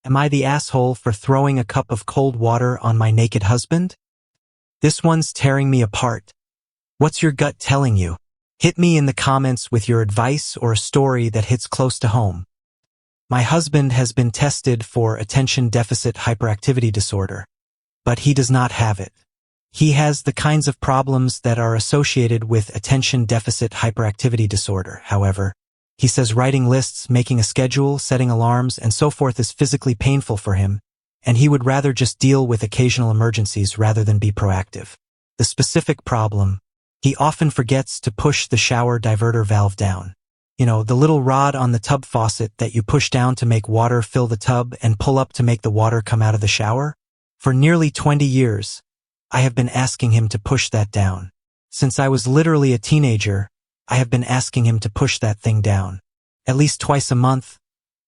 Am I the asshole for throwing a cup of cold water on my naked husband? This one's tearing me apart. What's your gut telling you? Hit me in the comments with your advice or a story that hits close to home. My husband has been tested for attention deficit hyperactivity disorder, but he does not have it. He has the kinds of problems that are associated with attention deficit hyperactivity disorder. However, he says writing lists, making a schedule, setting alarms, and so forth is physically painful for him, and he would rather just deal with occasional emergencies rather than be proactive. The specific problem: he often forgets to push the shower diverter valve down. You know, the little rod on the tub faucet that you push down to make water fill the tub and pull up to make the water come out of the shower? For nearly 20 years, I have been asking him to push that down. Since I was literally a teenager, I have been asking him to push that thing down. At least twice a month,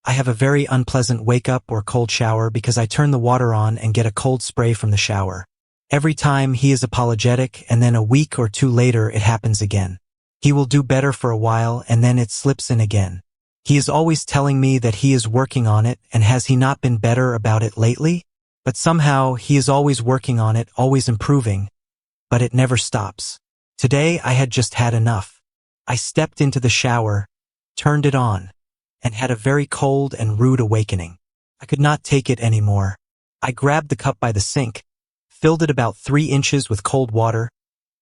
I have a very unpleasant wake-up or cold shower because I turn the water on and get a cold spray from the shower. Every time he is apologetic, and then a week or two later it happens again. He will do better for a while and then it slips in again. He is always telling me that he is working on it, and has he not been better about it lately? But somehow he is always working on it, always improving, but it never stops. Today I had just had enough. I stepped into the shower, turned it on, and had a very cold and rude awakening. I could not take it anymore. I grabbed the cup by the sink, filled it about 3 inches with cold water,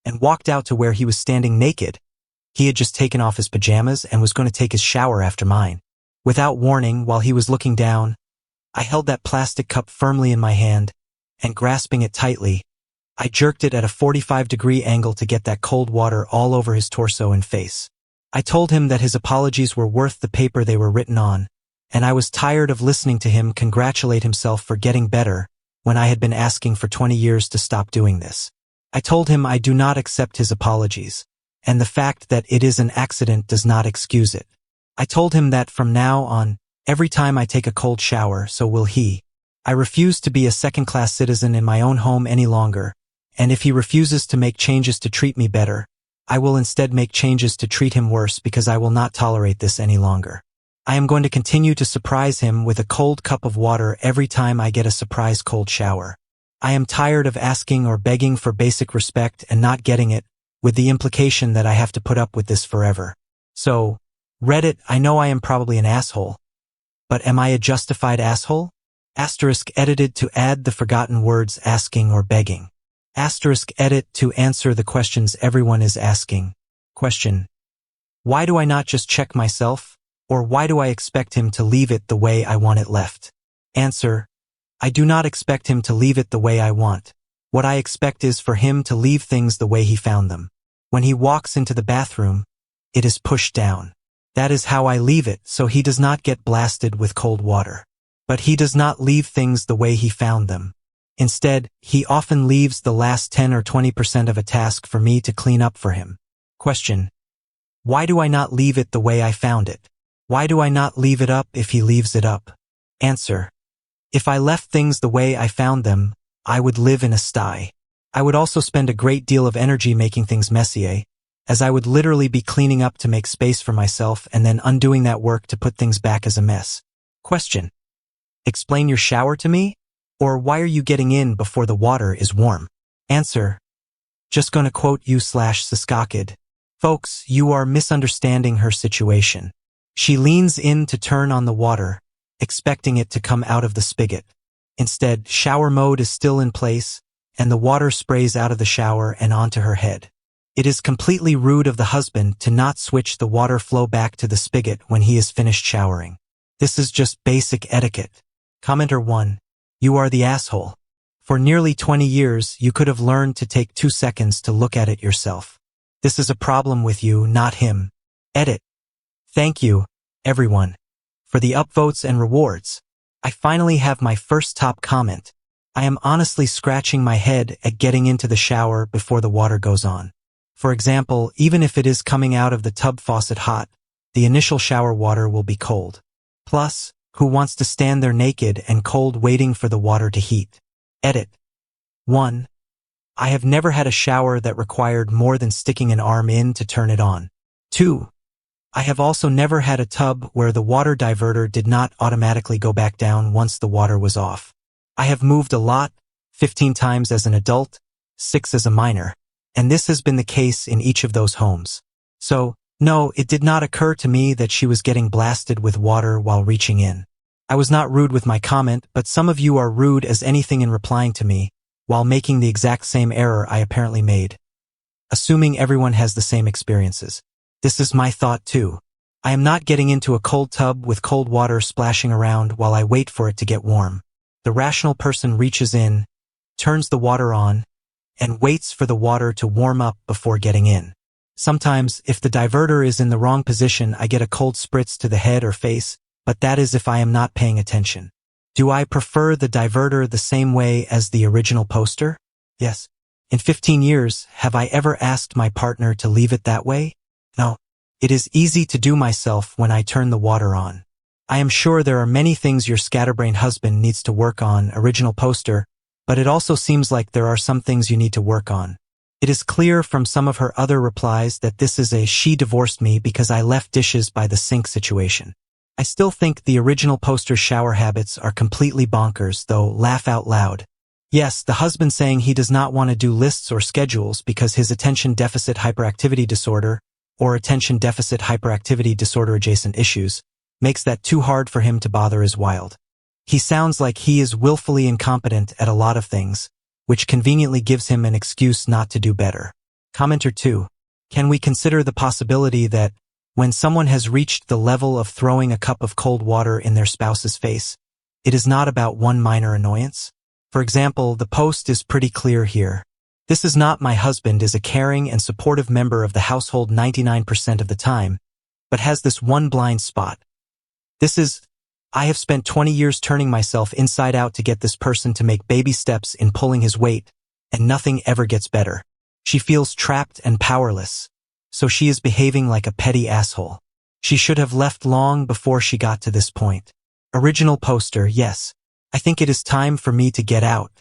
and walked out to where he was standing naked. He had just taken off his pajamas and was going to take his shower after mine. Without warning, while he was looking down, I held that plastic cup firmly in my hand, and grasping it tightly, I jerked it at a 45-degree angle to get that cold water all over his torso and face. I told him that his apologies were worth the paper they were written on, and I was tired of listening to him congratulate himself for getting better when I had been asking for 20 years to stop doing this. I told him I do not accept his apologies, and the fact that it is an accident does not excuse it. I told him that from now on, every time I take a cold shower, so will he. I refuse to be a second-class citizen in my own home any longer, and if he refuses to make changes to treat me better, I will instead make changes to treat him worse, because I will not tolerate this any longer. I am going to continue to surprise him with a cold cup of water every time I get a surprise cold shower. I am tired of asking or begging for basic respect and not getting it, with the implication that I have to put up with this forever. So, Reddit, I know I am probably an asshole. But am I a justified asshole? Asterisk edited to add the forgotten words asking or begging. Asterisk edit to answer the questions everyone is asking. Question: why do I not just check myself? Or why do I expect him to leave it the way I want it left? Answer: I do not expect him to leave it the way I want. What I expect is for him to leave things the way he found them. When he walks into the bathroom, it is pushed down. That is how I leave it, so he does not get blasted with cold water. But he does not leave things the way he found them. Instead, he often leaves the last 10 or 20% of a task for me to clean up for him. Question: why do I not leave it the way I found it? Why do I not leave it up if he leaves it up? Answer: if I left things the way I found them, I would live in a sty. I would also spend a great deal of energy making things messy, as I would literally be cleaning up to make space for myself and then undoing that work to put things back as a mess. Question: explain your shower to me? Or why are you getting in before the water is warm? Answer: just gonna quote you / Siskakid. Folks, you are misunderstanding her situation. She leans in to turn on the water, expecting it to come out of the spigot. Instead, shower mode is still in place, and the water sprays out of the shower and onto her head. It is completely rude of the husband to not switch the water flow back to the spigot when he is finished showering. This is just basic etiquette. Commenter 1. You are the asshole. For nearly 20 years, you could have learned to take 2 seconds to look at it yourself. This is a problem with you, not him. Edit. Thank you, everyone, for the upvotes and rewards. I finally have my first top comment. I am honestly scratching my head at getting into the shower before the water goes on. For example, even if it is coming out of the tub faucet hot, the initial shower water will be cold. Plus, who wants to stand there naked and cold waiting for the water to heat? Edit. 1. I have never had a shower that required more than sticking an arm in to turn it on. 2. I have also never had a tub where the water diverter did not automatically go back down once the water was off. I have moved a lot, 15 times as an adult, 6 as a minor, and this has been the case in each of those homes. So, no, it did not occur to me that she was getting blasted with water while reaching in. I was not rude with my comment, but some of you are rude as anything in replying to me, while making the exact same error I apparently made. Assuming everyone has the same experiences. This is my thought too. I am not getting into a cold tub with cold water splashing around while I wait for it to get warm. The rational person reaches in, turns the water on, and waits for the water to warm up before getting in. Sometimes, if the diverter is in the wrong position, I get a cold spritz to the head or face, but that is if I am not paying attention. Do I prefer the diverter the same way as the original poster? Yes. In 15 years, have I ever asked my partner to leave it that way? No. It is easy to do myself when I turn the water on. I am sure there are many things your scatterbrained husband needs to work on, original poster, but it also seems like there are some things you need to work on. It is clear from some of her other replies that this is a she divorced me because I left dishes by the sink situation. I still think the original poster's shower habits are completely bonkers, though laugh out loud. Yes, the husband saying he does not want to do lists or schedules because his attention deficit hyperactivity disorder or attention deficit hyperactivity disorder adjacent issues makes that too hard for him to bother is wild. He sounds like he is willfully incompetent at a lot of things, which conveniently gives him an excuse not to do better. Commenter 2. Can we consider the possibility that when someone has reached the level of throwing a cup of cold water in their spouse's face, it is not about one minor annoyance? For example, the post is pretty clear here. This is not my husband is a caring and supportive member of the household 99% of the time, but has this one blind spot. This is, I have spent 20 years turning myself inside out to get this person to make baby steps in pulling his weight, and nothing ever gets better. She feels trapped and powerless, so she is behaving like a petty asshole. She should have left long before she got to this point. Original poster, yes. I think it is time for me to get out.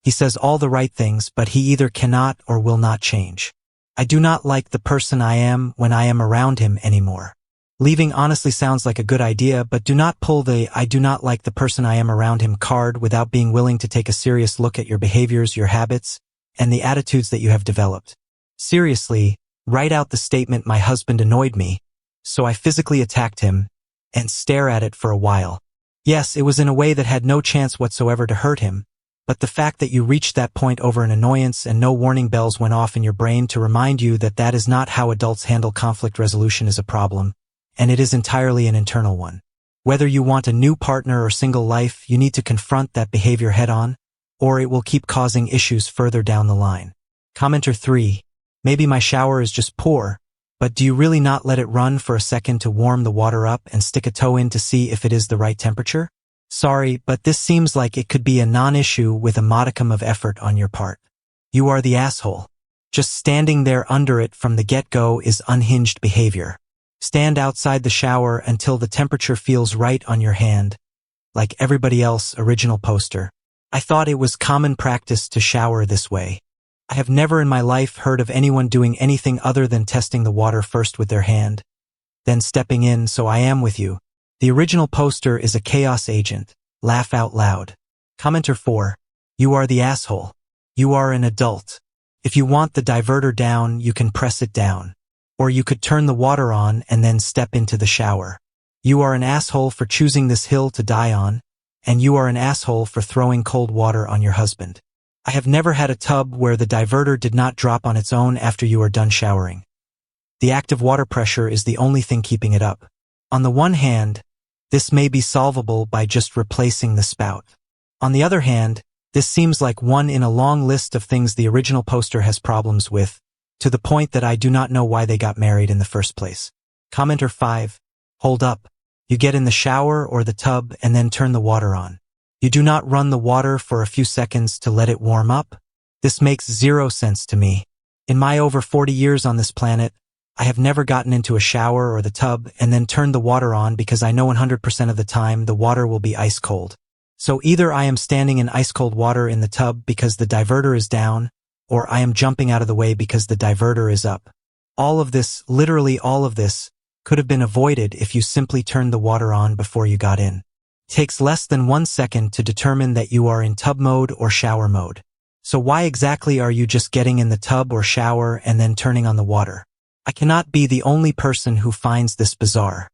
He says all the right things, but he either cannot or will not change. I do not like the person I am when I am around him anymore. Leaving honestly sounds like a good idea, but do not pull the I do not like the person I am around him card without being willing to take a serious look at your behaviors, your habits, and the attitudes that you have developed. Seriously, write out the statement my husband annoyed me, so I physically attacked him, and stare at it for a while. Yes, it was in a way that had no chance whatsoever to hurt him, but the fact that you reached that point over an annoyance and no warning bells went off in your brain to remind you that that is not how adults handle conflict resolution is a problem, and it is entirely an internal one. Whether you want a new partner or single life, you need to confront that behavior head-on, or it will keep causing issues further down the line. Commenter 3. Maybe my shower is just poor, but do you really not let it run for a second to warm the water up and stick a toe in to see if it is the right temperature? Sorry, but this seems like it could be a non-issue with a modicum of effort on your part. You are the asshole. Just standing there under it from the get-go is unhinged behavior. Stand outside the shower until the temperature feels right on your hand. Like everybody else, original poster. I thought it was common practice to shower this way. I have never in my life heard of anyone doing anything other than testing the water first with their hand, then stepping in, so I am with you. The original poster is a chaos agent. Laugh out loud. Commenter 4. You are the asshole. You are an adult. If you want the diverter down, you can press it down. Or you could turn the water on and then step into the shower. You are an asshole for choosing this hill to die on, and you are an asshole for throwing cold water on your husband. I have never had a tub where the diverter did not drop on its own after you are done showering. The active water pressure is the only thing keeping it up. On the one hand, this may be solvable by just replacing the spout. On the other hand, this seems like one in a long list of things the original poster has problems with, to the point that I do not know why they got married in the first place. Commenter 5. Hold up. You get in the shower or the tub and then turn the water on. You do not run the water for a few seconds to let it warm up? This makes zero sense to me. In my over 40 years on this planet, I have never gotten into a shower or the tub and then turned the water on because I know 100% of the time the water will be ice cold. So either I am standing in ice cold water in the tub because the diverter is down, or I am jumping out of the way because the diverter is up. All of this, literally all of this, could have been avoided if you simply turned the water on before you got in. It takes less than 1 second to determine that you are in tub mode or shower mode. So why exactly are you just getting in the tub or shower and then turning on the water? I cannot be the only person who finds this bizarre.